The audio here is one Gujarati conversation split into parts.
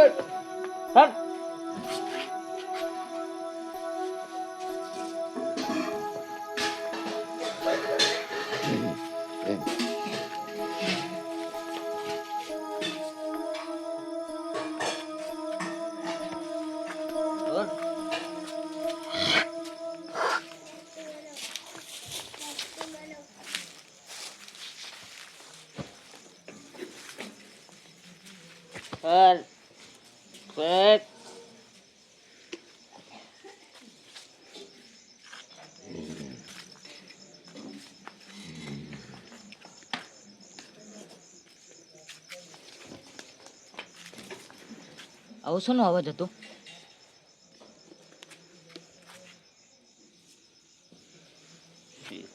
હટ. હટ. હટ. આવો શોનો અવાજ હતો?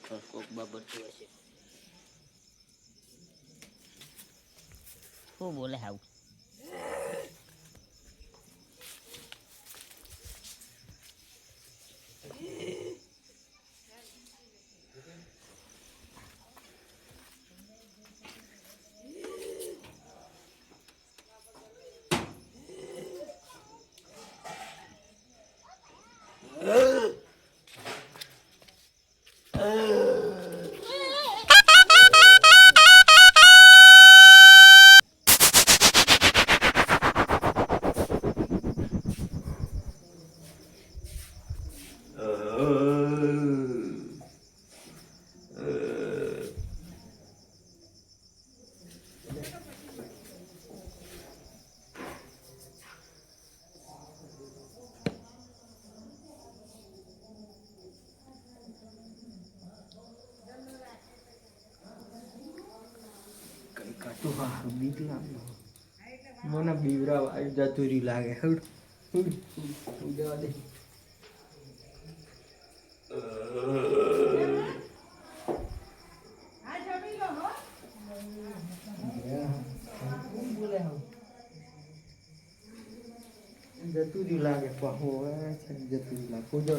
કોક બાબત હશે. શું બોલે હાવ? બીક લાગે મને બીવરાવ આવી જતુરી લાગે જવા દે જતુરી લાગે પાહો જતુરી લાગે ખોજો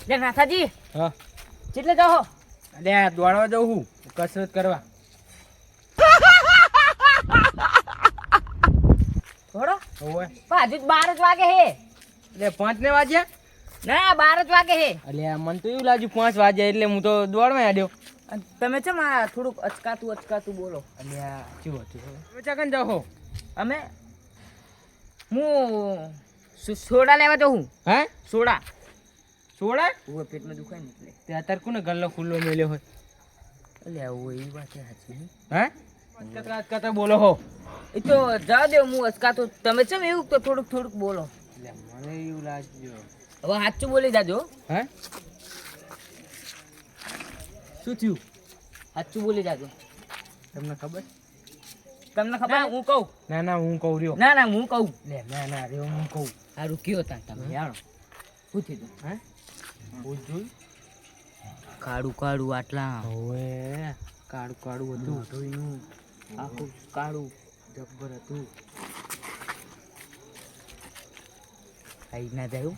લે નાથાજી, હા કેટલે જાઓ? અલે દોડવા જાઉં હું કસરત કરવા. થોડો ઓય હજુ 12 જ વાગે હે. એટલે 5 ને વાગ્યા? ના 12 જ વાગે હે. અલે મને તો એવું લાગ્યું 5 વાગ્યા એટલે હું તો દોડવા આડ્યો. તમે ચમ આ થોડુંક અચકાતું બોલો? અલે શું હતું તમે ચાકન જાઓ? અમે હું સોડા લેવા જાઉં. હે સોડા? સોડા? ઓય પેટમાં દુખાય ને એટલે. તે અત્યારે કોને ગલ્લો ખુલ્લો મેલ્યો હોય? અલે ઓય એ વાત સાચી. હે અચકાતા બોલો હો. એ તો જા દે, હું અચકાતો. તમે ચમ એવું તો થોડુંક બોલો. એટલે મને એવું લાગ્યું. હવે સાચું બોલી જાજો. હે શું થયું? સાચું બોલી જાજો. તમને ખબર? તમને ખબર? હું કહું? ના હું કહું રહ્યો. ના હું કહું. લે ના રહ્યો હું કહું. સારું કયો તા તમે યાર. પૂછી દો. હે હું જોઈ કાળું આટલા ઓએ કાળું હતું ધોઈનું આખું કાળું જબ્બર હતું. કઈ ના જાય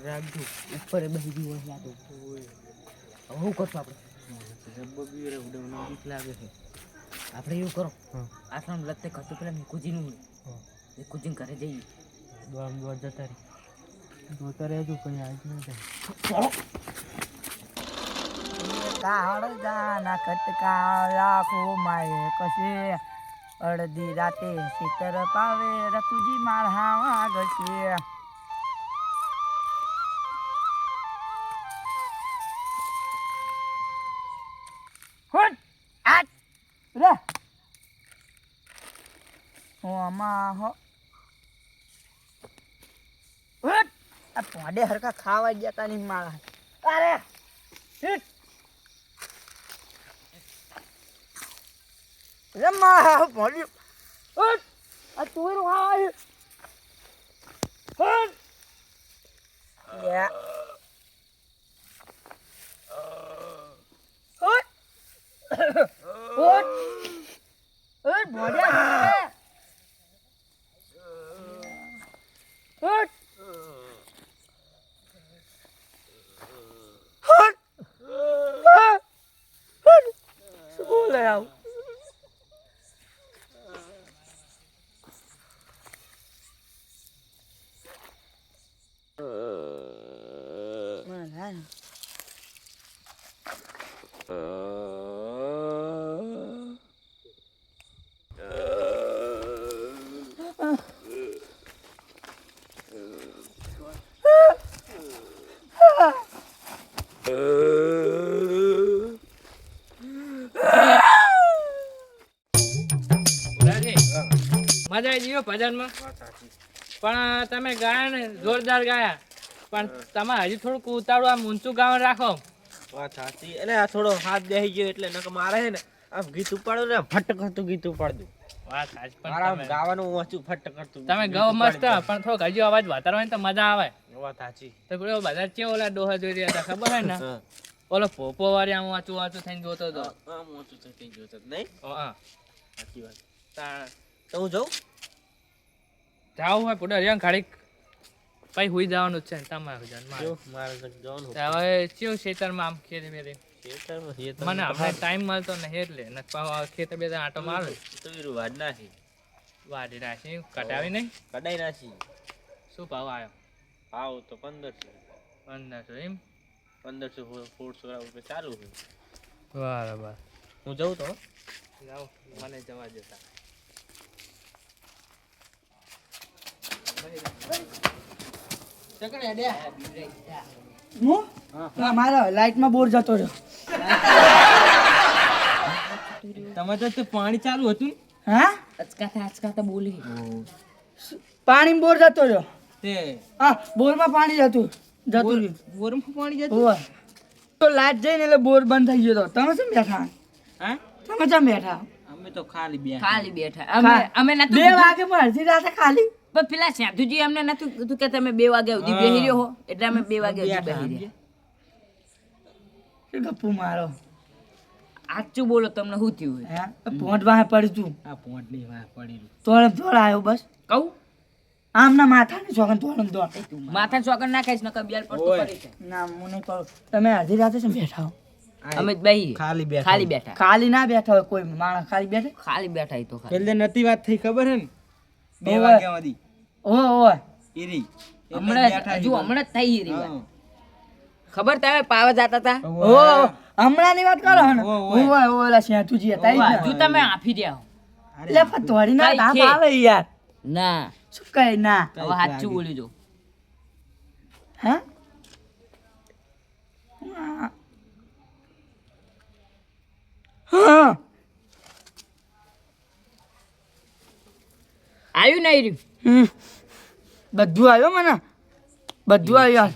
રાખજો ઉપર બહી ગયું હોય તો. હવે શું કરશું આપણે? જબ્બર બી રે ઉડવાનો બીક લાગે છે. આપણે એવું કરો, હા આટલા લગતે ખતું પેલા મેકુજીનું મેકુજીને ઘરે જઈએ. દોડ જતા રહેજો કઈ આજ ન જાય. કાળજાના કટકા લાખો માએ કશે અડધી રાતે શીતર પાવે રતુજી માળા ગશે. હોટ આટ રે ઓમાં હો હોટ આ પોડે હરકા ખાવા ગયા તા ની માળા. અરે હિટ રમા પોડી હોટ આ તુરો ખાવા હોટ યા હોટ હોટ હોટ બોડ્યા મજા આવી ગયો ભજનમાં પણ તમે ગાયા ને જોરદાર ગાયા પણ તમે હજી થોડુંક ઉતાળું આમ ઊંચું ગાવાનું રાખો. વાત સાચી. એટલે આ થોડો હાથ બેસી ગયો એટલે નકર મારે હે ને આમ ગીત ઉપાડું ને ફટ કરતું ગીત ઉપાડું. વાત સાચી પણ મારા તમે- ગાવાનું ઓછું ફટ કરતું તમે ગાઓ મસ્ત પણ થોડોક હજી અવાજ વધારો હોય ને તો મજા આવે. વાત સાચી. તો પેલો બધા ચેવો ઓલા ડોહા જોઈ રહ્યા હતા ખબર હે ને હા. ઓલો પોપો વાળી આમ વાંચું વાંચું થઈને જોતો હતો. આમ ઓછું થઈ ગયું છે નહીં? હા સાચી વાત. તાણ તો હું જાઉં? જાવું હોય પુડા રહ્યા ઘડીક પછી હુઈ જવાનું જ છે ને તમારે જન્મ જો, મારે તો જવાનું. હવે ચેવું ખેતરમાં આમ ખેતી મેરી ખેતરમાં છે તો મને આપણે ટાઈમ મળતો નહીં એટલે ને ખેતર બે આટો મારું તો વીરું વાડ નાખી. વાડી રાખી કટાવી નહીં. કડાઈ નાખી. શું ભાવ આવ્યો? ભાવ તો 1500. 1500 એમ 1500 રૂપિયા ચાલુ છે. બરાબર હું જાઉં તો જાઓ મને જવા દેતા. હું મારા લાઈટમાં બોર જતો રહ્યો. તમે તો પાણી ચાલુ હતું હા અચકાતા બોલી પાણી બોર જતો રહ્યો. તે હા બોરમાં પાણી જતું રહ્યું. બોરમાં પાણી જતું. હોવે. તો લાઈટ જઈને એટલે બોર બંધ થઈ ગયો તો તમે કેમ બેઠા? હા તમે કેમ બેઠા? અમે તો ખાલી બે ખાલી બેઠા અમે નતું 2 વાગે પણ અડધી રાતે ખાલી. પણ પેલા સાધુજી અમને નતું કીધું કે તમે 2 વાગે સુધી બેહી રહ્યો હો એટલે અમે 2 વાગે સુધી બેહી રહ્યા. શું ગપ્પુ મારો? સાચું બોલો તમને શું થયું હોય? હે પોંટ વાહે પડી તું આ પોંટની વાહ પડી તોડમ તોડ આવ્યો બસ. કહું આમના માથાની ચોકન તોડમ તોડ. માથા ચોકર નાખાઈશ નકર બેલ પર તો ઓય. પડી છે. ના હું નહીં કરું. તમે અડધી રાતે કેમ બેઠા હો? અમે જ બેહી ખાલી બેઠા. ખાલી બેઠા ખાલી ના બેઠા હોય કોઈ માણસ ખાલી બેઠે. ખાલી બેઠા ઈ તો ખાલી પેલે નતી વાત થઈ ખબર હે ને 2 ઓય. વાગ્યા સુધી ઓય ઈરી હમણાં હજુ હમણાં જ થઈ રહી વાત. ખબર તમે પાવા જતા હતા ઓ હમણાં ની વાત કરો ને. ઓય. ઓય ઓલા શેઠુજી હતા ઈ જ હજુ ને. તમે આપી રહ્યા હો. લે પણ તોડી ના કઈ દાંત છે? આવે યાર. ના શું કહે ના? હવે સાચું બોલી જો હે હા આવ્યું નહીં રહ્યું બધું આવ્યો મને બધું આવ્યું.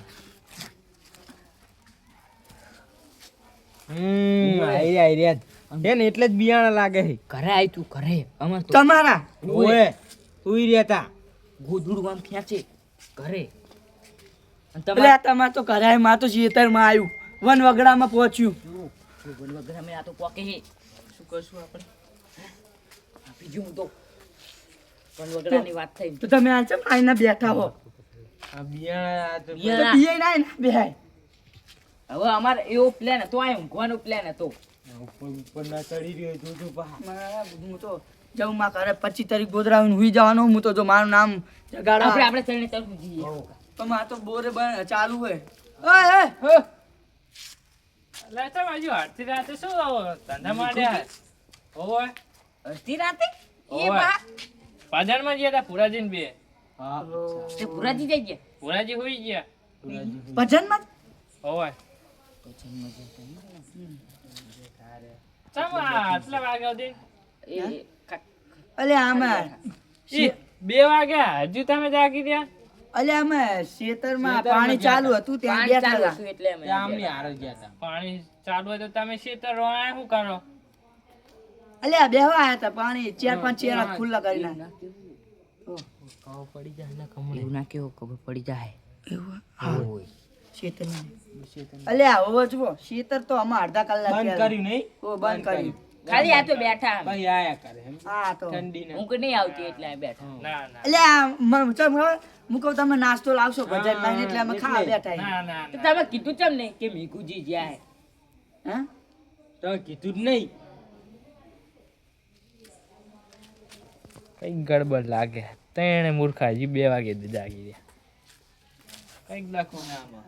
આઈ ને એટલે જ બિયાણા લાગે છે. ઘરે આવી તું ઘરે અમાર તો તમારા ઓય સુઈ રહ્યા તા. ગોદડું આમ ખેંચે ઘરે અને એટલે આ તમારે તો કરાય માં તો ખેતરમાં આવ્યું વન વગડામાં પહોંચ્યું. વગર અમે આ તો પોકે હે શું કરશું આપણે આપી જો હું તો પણ વગડાની વાત થઈ તો તમે આ ચમ આઈને બેઠા હો? આ બિયાણા તો તો બિયાણા. બીએ ના આઈને બેહાય. હવે અમારે એવો પ્લાન હતો આ ઊંઘવાનો પ્લાન હતો ઉપર ના ચડી રહ્યો જોજો પા. હું તો જઉં માં ઘરે 25 તારીખ ગોધરાવીને હુઈ જવાનો. હું તો જો મારું નામ જગાડા આપણે ચરણે તરફ જઈએ તો માં તો બોરે ચાલુ હોય. ઓય ઓય એટલે તો બાજુ અડધી રાતે શું આવો ધંધા માંડ્યા ઓય અડધી રાતે એ ઓય. બા પાદરમાં ગયા હતા પુરાજીને બે હા તે પુરાજી જઈ ગયા પુરાજી હોઈ ગયા ભજનમાં ઓય ચમ આટલા વાગ્યા સુધી એ અલે આમાં ઈ 2 વાગ્યા હજુ તમે જાગી રહ્યા અલે આમાં ખેતરમાં પાણી ચાલુ હતું ત્યાં પાણી બેઠા ચાલુ હતા. હતું એટલે અમે ત્યાં આમની હારે ગયા તા. પાણી ચાલુ હોય તો તમે ખેતર રોયા શું કરો અલે આ બેહવા આયા હતા પાણી 4-5 ચેરા ખુલ્લા કરી નાખ્યા. ખબર પડી જાય ને કમળે એવું ના કેવો ખબર પડી જાય એવું હા ખેતરમાં અલે આ હોવો જુઓ ખેતર તો આમાં અડધા કલાક બંધ થયા. કર્યું નહીં ઓ બંધ કર્યું. ખાલી આ તો બેઠા અમે. ભાઈ આયા કરે એમ હા તો ઠંડી ને ઊંઘ નહીં આવતી એટલે અમે બેઠા ના ના અલે આ ચમ ખબર હું કહું તમે નાસ્તો લાવશો ભજનમાં એટલે અમે ખાવા બેઠા છીએ. ના ના તો ના તમે કીધું ચમ નહીં કે મીકુજી જાય હે તો કીધું જ નહીં. કઈ ગડબડ લાગે તેણે મૂર્ખા હજી 2 વાગે જાગી રહ્યા કઈક લખો ને આમાં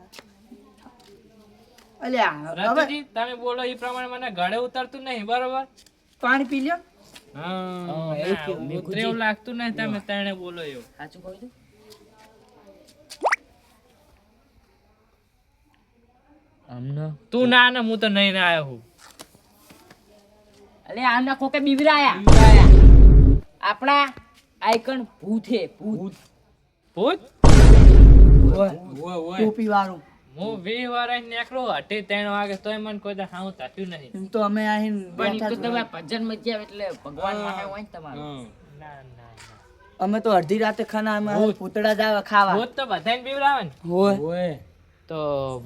અલ્યા હવે રતુજી તમે બોલો એ પ્રમાણે મને ગળે ઉતરતું નહીં બરોબર પાણી પી લ્યો. હા એવું કેવું, મેં ઉતરે એવું લાગતું નહીં તમે તણે બોલો એવું સાચું કહું છું અમને તું ના ને હું તો નહીં ના આવ્યો હું અલે આના કોકે બીવરાયા આપણા આઈકન ભૂત હે ભૂત ભૂત ટોપી વાળું. હું 20 વાર નીકળો હટી 3 વાગે તોય મને કોઈ દા હાઉ તાત્યું નહીં એમ તો અમે અહીં પણ બેઠા ઈ તો જ તમે ભજન મજ્યા એટલે ભગવાન માટે હોય ને તમારું ના ના ના અમે તો અડધી રાતે ખાના અમે પૂતળા જાવ ખાવા. ભૂત તો બધાને બીવરાવે ને હોય તો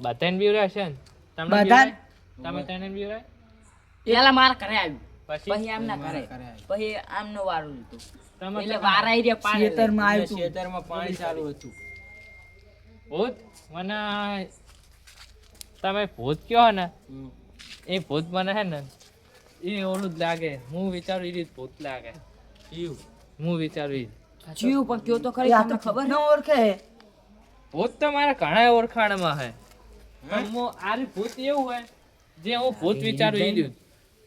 બધાને બીવરાશે ને તમને બધાને? બીવરાય? તમે તેને બીવરાય પેલા માર ઘરે આવ્યું પછી પછી આમ ના કરે પછી આમનો વારું લીધું તમે એટલે વારાઈ રે પાણી ખેતરમાં આવ્યું તું. ખેતરમાં પાણી ચાલુ હતું. ભૂત મને તમે ભૂત કયો ને એ ભૂત મને હે ને એ ઓલું જ લાગે હું વિચારું એ રીત ભૂત લાગે હું વિચારું ઈ. જીવ પણ કયો તો ખરી એ આ તમને તો ખબર ન ઓળખે. ભૂત તો મારા ઘણા ઓળખાણમાં હે પણ હું આ રીત ભૂત એવું હોય જે હું ભૂત વિચારું એ રહ્યું.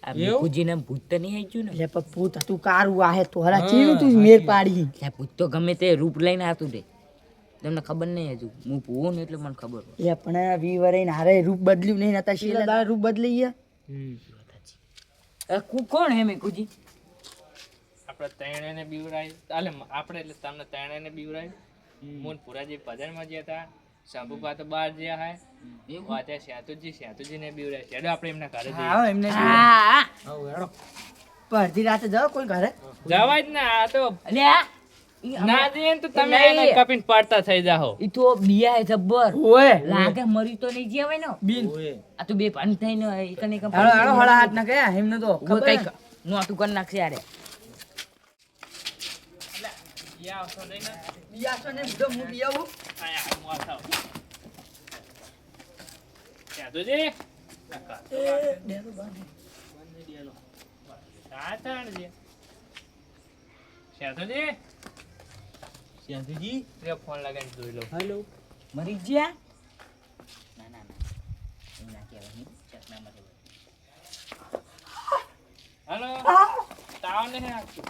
આ ભૂજીને ભૂત તો નહીં આવી ગયું ને એટલે પણ ભૂત હતું કારું વાહે તો હરા ચીવું તું મેર પાડી. એટલે ભૂત તો ગમે તે રૂપ લઈને આવતું રે તમને ખબર નહીં હજુ હું ભૂવો ને એટલે મને ખબર હોય એ પણ વીવરે હારે રૂપ બદલ્યું નહીં નતા શીલા દાડા રૂપ બદલી ગયા. કોણ હે મેં કુજી આપણે ત્રણેયને બીવરાય આલે આપણે એટલે તમને ત્રણેયને બીવરાય હું ને પુરાજી ભજનમાં ગયા હતા શંભુપા તો બહાર ગયા હે વાતે સેતુજીને બીવરાય છેડો આપણે એમના ઘરે જઈએ હા એમને હા પણ અડધી રાતે જાઓ કોઈ ઘરે. જવાય જ ને આ તો અને ના જઈએ ને તો તમે એને કપીને પડતા થઈ જાઓ ઈ તો બિયા હે જબ્બર ઓય લાગે મરી તો નહીં જીવે ને બિન આ તો બે પાણી થઈને એકને એક હાલો હાલો હળા હાથ ના ગયા એમને તો ખબર કઈ હે. નું આટું કરી નાખશે યાર યા આવશો નહીં ને બિયાસો ને બધો હું બિયાવું. આયા હું આવતા સેતુજી સેતુજી ફોન લગાવીને જોઈ લો હેલો મરી ગયા ના ના ના એમ ના કહેવાય નહીં ચકનામાં હેલો તાવ નહીં આવતું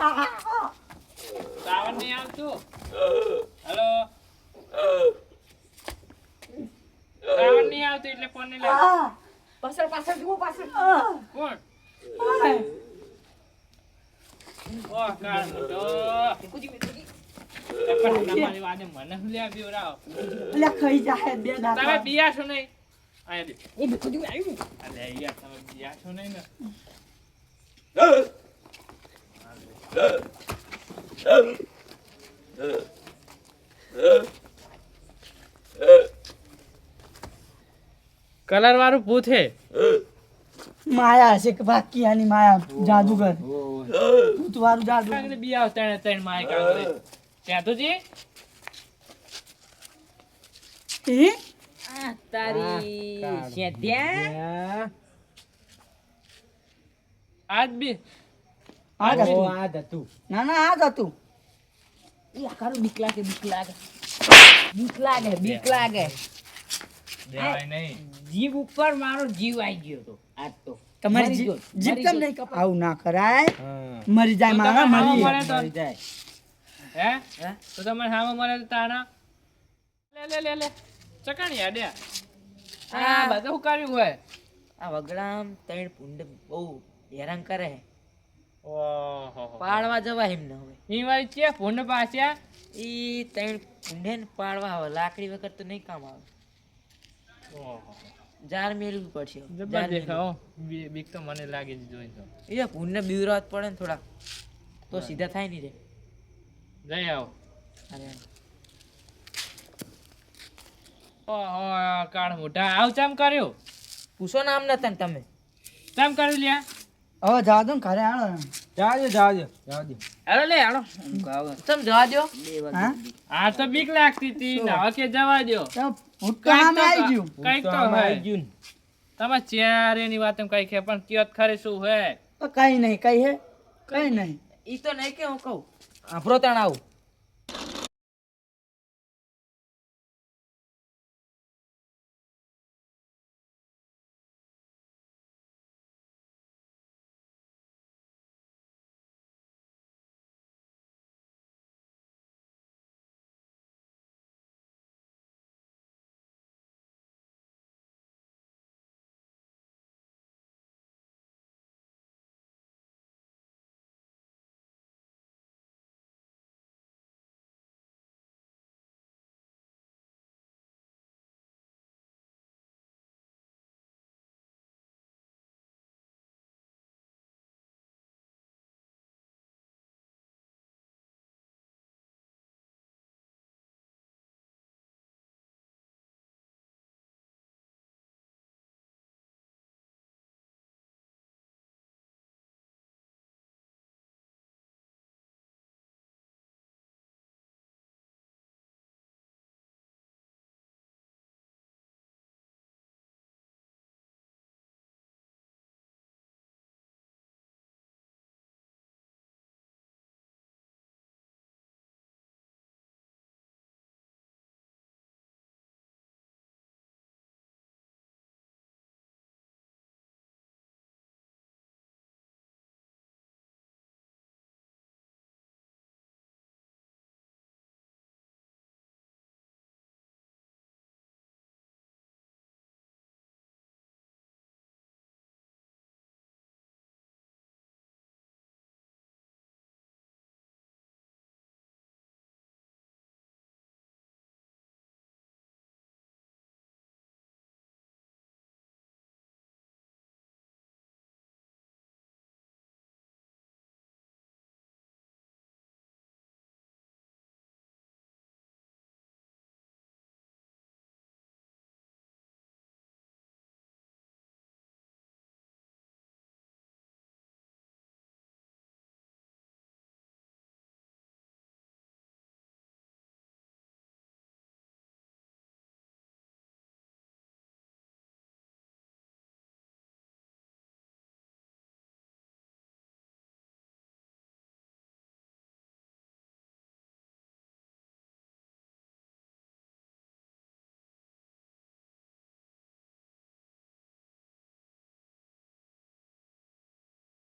તાવ નહીં આવતું હેલો તાવ નહીં આવતું એટલે ફોન નહીં લાગતો પાછળ પાછળ જુઓ પાછળ કોણ ઓ કાળ મોટો પણ તમારી વાતે મને હું લ્યા બીવરાવો અલ્યા ખાઈ જાય બે તમે દાતા. બીયા છો નહીં આયા દે એ બેકુજી આવ્યું અલે યાર તમે બીયા છો નહીં ને કલર વાળું ભૂત હે માયા હશે કે બાકી આની માયા જાદુગર ભૂત વાળું જાદુ. કાંગરે બીયા ત્રણ ત્રણ માય કાંગરે સેતુજી એ આ તારી શેધ્યા આજ બી આ જ હતું. આ જ હતું. ના ના આ જ હતું. એ આકારું બીક લાગે બીક લાગે બીક લાગે દેવાય નહીં જીવ ઉપર મારો જીવ આવી ગયો તો આજ તો તમારી મરી ગયો, જીપ મરી કેમ ગયો. નહીં આવું ના કરાય. હા. મરી જાય તો મારા તમે મરી હામો જાય. મળે તો મરી જાય. હે હે? તો તમે હામો મળે તો તારા લે ચકાણી આડ્યા આ બધું કર્યું હોય આ વગડામ ત્રણ પુંડ બહુ હેરાન કરે ઓહો પાડવા જવા એમ ન હવે ઈ વાય છે ભૂંડ પાછ્યા ઈ ત્રણ પુંડે ને પાડવા હવે લાકડી વગર તો નહીં કામ આવે ઓહો જાર મેળવું પડશે જબર દેખાઓ બીક તો મને લાગે જ જોઈ તો એ પુંડ ને બીવરાત પડે ને થોડા તો સીધા થાય નહીં રે જઈ આવો અરે ઓહો કાળ મોઢા આવ ચમ કર્યું પૂછો નામ નતા તમે ચમ કર્યું લ્યા હવે જવા દો ને ઘરે હાલો. જાજો. હાલો લે હાલો તમે જવા દો હા આ તો બીક લાગતી હતી ને હવે કે જવા દો તો ભૂત તો સામે આવી ગયું. કઈક તો આમાં હોય આવી ગયું ને. તમે ચારેની વાત કઈ છે પણ કયો ખરે શું હે તો કઈ નહીં કઈ હે કઈ નહીં. ઈ તો નહીં કે હું કહું આપણો તાણ આવું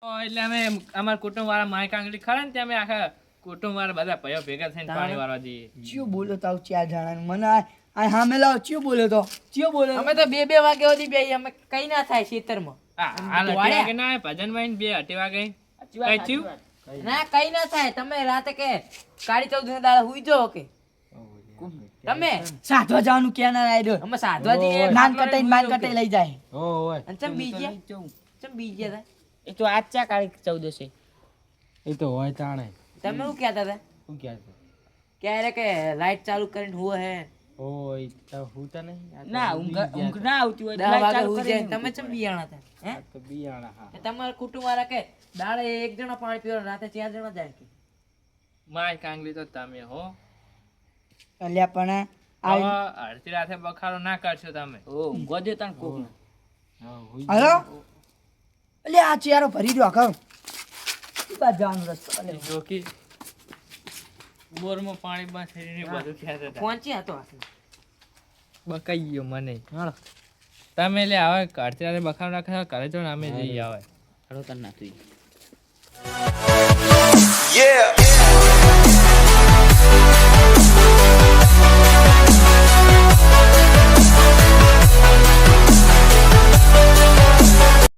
એટલે અમે અમારા કુટુંબ વાળા માય કાંગડી ખરા ને ત્યાં અમે આખા કુટુંબ વાળા બધા ભાઈઓ ભેગા થઈને પાણી વાળવા જઈએ. ચિયો બોલ્યો તાવ 4 જણાનું મને આ હામે લાવ ચિયો બોલ્યો તો ચિયો બોલ્યો અમે તો 2 વાગે સુધી બેહી અમે કઈ ના થાય ખેતરમાં. હાલ 8 વાગે ના આવે ભજનમાં 2 વાગે કઈ થયું? ના કઈ ના થાય. તમે રાતે કે કાળી 14 ના દાડા હુઈ જાઓ કે તમે સાધવા જવાનું ક્યાં ના રાયડો અમે સાધવા જઈએ. નાન કટાઈ માન કટાઈ લઈ જાય. ઓય અને ચમ બીજે તા એ તો આજ ચા કાળી 14 એ તો હોય તાણે તમે શું કહેતા હતા શું કહે ક્યારે કે લાઈટ ચાલુ કરીને હુએ હે ઓય તો હું તો નહીં ના ઊંઘ ના આવતી હોય 10 લાઈટ વાગે ચાલુ હુઈ કરીને જાય. તમે ચમ બિયાણા હતા હે? તો બિયાણા હા એ તમારા કુટુંબ વાળા કે દાડે એક જણો પાણી પીવો રાતે 4 જણા જાય કે માય કાંગલી તો તમે હો. અલ્યા પણ હવે અડધી રાતે બખાડો ના કરશો તમે. ઓ ઊંઘવા દે તને કોક હા હોય હલો અલ્યા આ ચિયારો ભરી દો કર ઈ બાજુ જવાનો રસ્તો અલે જોકી બોરમાં પાણી માં થઈને બધું ખેંચતા હતા. પહોંચી હતો બકાઈ ગયો મને. તમે લે હવે અડધી રાતે બખાડો ના કરે કરે તો ને અમે જઈએ આવે. હળો તને ના તું Yeah.